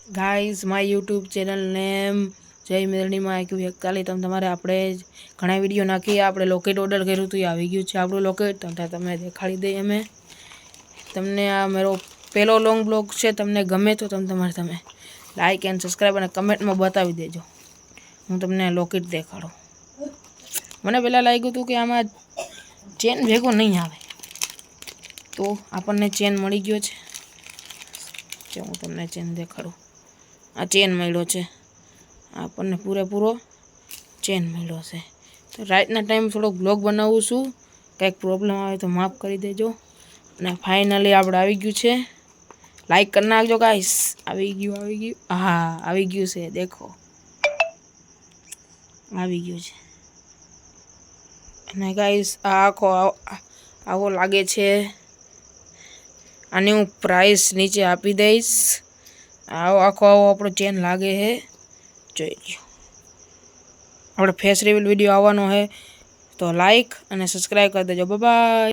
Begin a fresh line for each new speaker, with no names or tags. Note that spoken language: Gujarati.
Guys my YouTube channel name જય મેરણીમાં IQ 41 તમારે આપણે ઘણા વિડીયો નાખીએ આપણે લોકેટ ઓર્ડર કર્યું હતું એ આવી ગયું છે આપણું લોકેટ તમને દેખાડી દઈએ અમે તમને આ મારો પહેલો લોંગ બ્લોગ છે તમને ગમે તો તમે લાઈક એન્ડ સબસ્ક્રાઈબ અને કમેન્ટમાં બતાવી દેજો હું તમને લોકેટ દેખાડું મને પહેલાં લાગ્યું હતું કે આમાં ચેન ભેગો નહીં આવે તો આપણને ચેન મળી ગયો છે હું તમને ચેન દેખાડું આ ચેન મળ્યો છે આપણને પૂરેપૂરો ચેન મળ્યો છે તો રાતના ટાઈમ થોડોક બ્લોગ બનાવું છું કંઈક પ્રોબ્લેમ આવે તો માફ કરી દેજો અને ફાઇનલી આપણે આવી ગયું છે લાઈક કરી નાખજો ગાઈસ આવી ગયું હા આવી ગયું છે દેખો આવી ગયું છે અને ગાઈસ આ આવો લાગે છે આની હું પ્રાઇસ નીચે આપી દઈશ આવો આપણો ચેન લાગે છે જોઈ લો આપણે ફેસ રિવીલ વિડીયો આવવાનો છે તો લાઈક અને સબસ્ક્રાઈબ કરી દેજો બાય બાય।